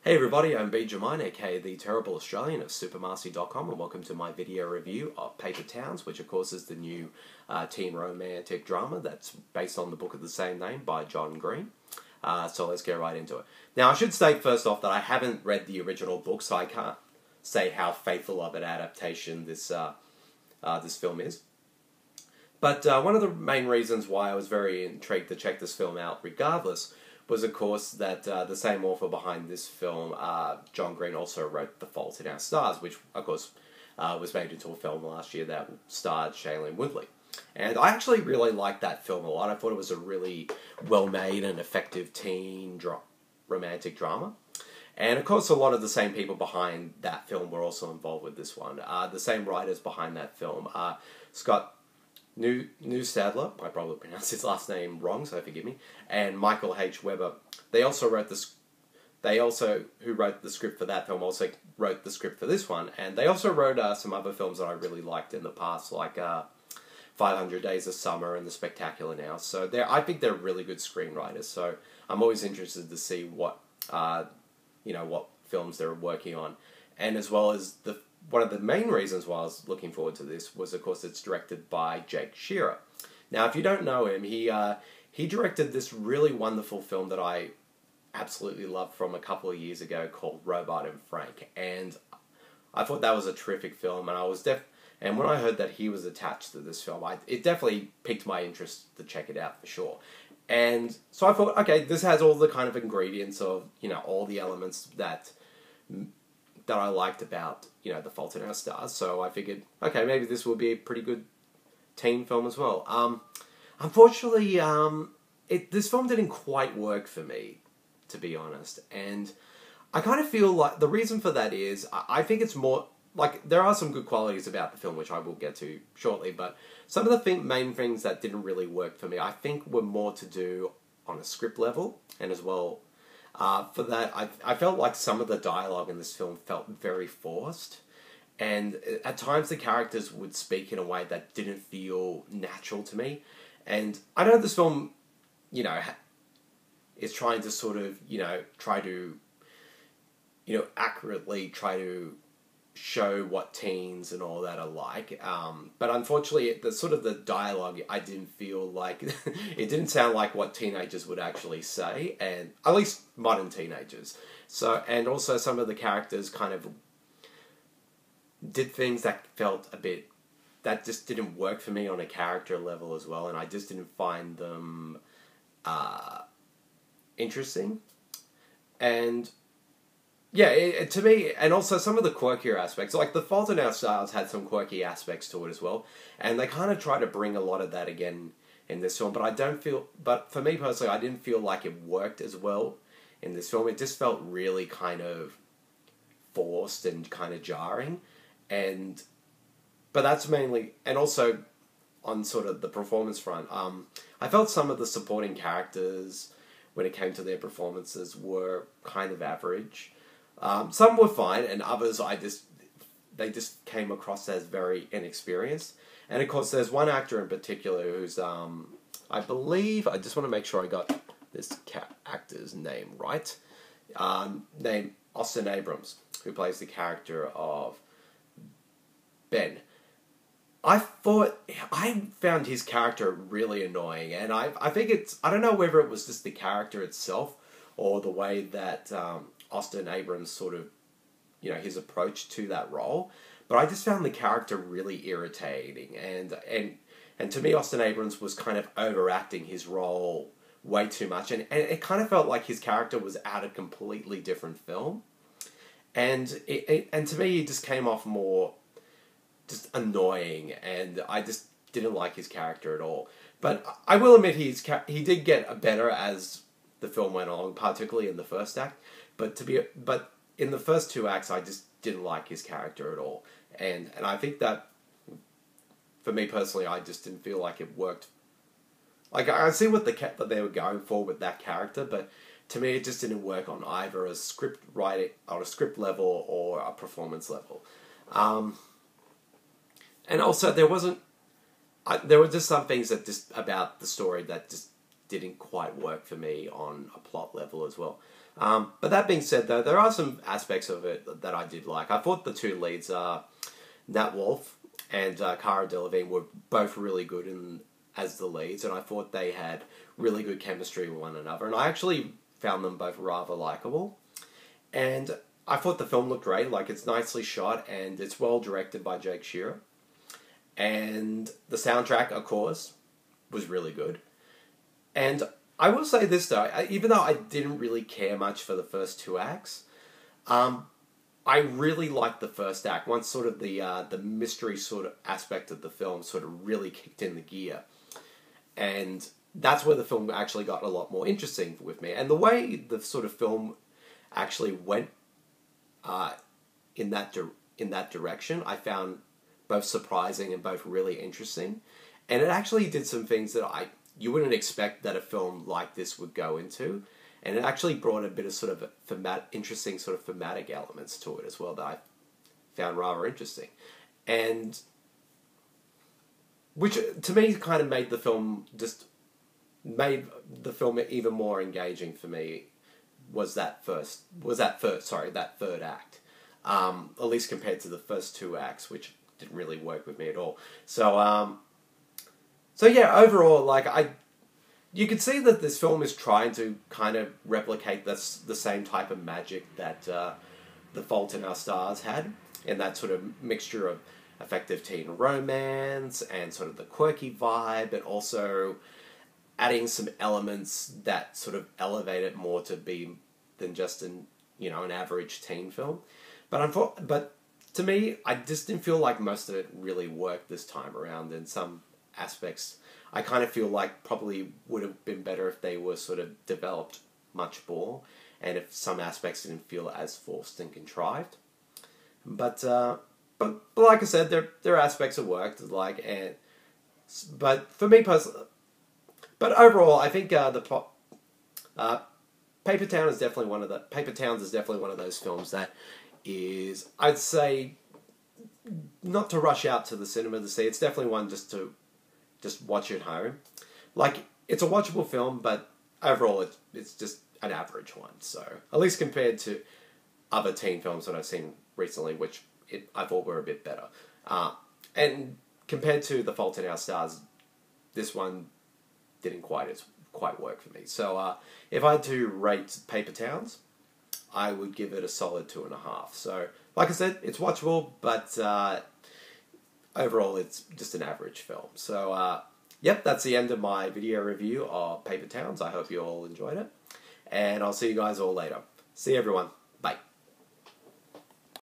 Hey everybody, I'm B. Jermaine, aka the Terrible Australian of Supermarcy.com, and welcome to my video review of Paper Towns, which of course is the new teen romantic drama that's based on the book of the same name by John Green. So let's get right into it. Now I should state first off that I haven't read the original book, so I can't say how faithful of an adaptation this film is. But one of the main reasons why I was very intrigued to check this film out regardless was, of course, that the same author behind this film, John Green, also wrote The Fault in Our Stars, which, of course, was made into a film last year that starred Shailene Woodley. And I actually really liked that film a lot. I thought it was a really well-made and effective teen romantic drama. And, of course, a lot of the same people behind that film were also involved with this one. The same writers behind that film, Scott Neustadler, I probably pronounced his last name wrong, so forgive me, and Michael H. Weber. They also wrote this. They also, who wrote the script for that film, also wrote the script for this one, and they also wrote some other films that I really liked in the past, like 500 Days of Summer and The Spectacular Now. So I think they're really good screenwriters. So I'm always interested to see what what films they're working on, and as well as one of the main reasons why I was looking forward to this was, of course, it's directed by Jake Schreier. Now, if you don't know him, he directed this really wonderful film that I absolutely loved from a couple of years ago called Robot and Frank, and I thought that was a terrific film, and and when I heard that he was attached to this film, it definitely piqued my interest to check it out for sure. And so I thought, okay, this has all the kind of ingredients of, all the elements that I liked about, The Fault in Our Stars. So I figured, okay, maybe this will be a pretty good teen film as well. Unfortunately, this film didn't quite work for me, to be honest. And I kind of feel like the reason for that is, I think it's more, like, there are some good qualities about the film, which I will get to shortly, but some of the main things that didn't really work for me, I think were more to do on a script level, and as well, for that, I felt like some of the dialogue in this film felt very forced, and at times the characters would speak in a way that didn't feel natural to me. And I know this film, is trying to sort of, try to, accurately try to show what teens and all that are like, but unfortunately the dialogue, I didn't feel like it didn't sound like what teenagers would actually say, and at least modern teenagers. So, and also some of the characters kind of did things that felt that just didn't work for me on a character level as well, and I just didn't find them interesting. And yeah, to me, and also some of the quirkier aspects, like The Fault in Our Stars had some quirky aspects to it as well, and they kind of try to bring a lot of that again in this film, but for me personally, I didn't feel like it worked as well in this film. It just felt really kind of forced and kind of jarring, but that's mainly, and also on sort of the performance front, I felt some of the supporting characters, when it came to their performances, were kind of average. Some were fine, and others they just came across as very inexperienced. And of course, there's one actor in particular who's, I believe, I just want to make sure I got this actor's name right, named Austin Abrams, who plays the character of Ben. I found his character really annoying, and I think I don't know whether it was just the character itself, or the way that Austin Abrams sort of, his approach to that role, but I just found the character really irritating, and to me, Austin Abrams was kind of overacting his role way too much, and it kind of felt like his character was out of a completely different film, and to me, he just came off more just annoying, and I just didn't like his character at all. But I will admit he did get better as the film went along, particularly in the first act. But in the first two acts, I just didn't like his character at all, and I think that for me personally, I just didn't feel like it worked. Like, I see what that they were going for with that character, but to me, it just didn't work on either a script writing, on a script level, or a performance level. And also, there were just some things that just about the story that just didn't quite work for me on a plot level as well. But that being said, though, there are some aspects of it that I did like. I thought the two leads, Nat Wolff and Cara Delevingne, were both really good as the leads, and I thought they had really good chemistry with one another, and I actually found them both rather likable. And I thought the film looked great. Like, it's nicely shot, and it's well directed by Jake Schreier. And the soundtrack, of course, was really good. And I will say this, though, even though I didn't really care much for the first two acts, I really liked the first act. Once sort of the mystery sort of aspect of the film sort of really kicked in the gear. And that's where the film actually got a lot more interesting with me. And the way the sort of film actually went in that direction, I found both surprising and both really interesting. And it actually did some things that you wouldn't expect that a film like this would go into. And it actually brought a bit of sort of interesting sort of thematic elements to it as well that I found rather interesting. And which to me kind of made the film even more engaging for me was that third act. At least compared to the first two acts, which didn't really work with me at all. So yeah, overall, like, you can see that this film is trying to kind of replicate the same type of magic that The Fault in Our Stars had, in that sort of mixture of effective teen romance and sort of the quirky vibe, and also adding some elements that sort of elevate it more to be than just an average teen film. But to me, I just didn't feel like most of it really worked this time around. In some aspects, I kind of feel like probably would have been better if they were sort of developed much more, and if some aspects didn't feel as forced and contrived. But like I said, there are aspects that worked, but for me personally, but overall, I think Paper Towns is definitely one of those films that is, I'd say, not to rush out to the cinema to see. It's definitely one just watch at home. Like, it's a watchable film, but overall it's just an average one. So, at least compared to other teen films that I've seen recently, which I thought were a bit better. And compared to The Fault in Our Stars, this one didn't quite work for me. So, if I had to rate Paper Towns, I would give it a solid 2.5. So, like I said, it's watchable, but overall it's just an average film. So, yep, that's the end of my video review of Paper Towns. I hope you all enjoyed it, and I'll see you guys all later. See you, everyone. Bye.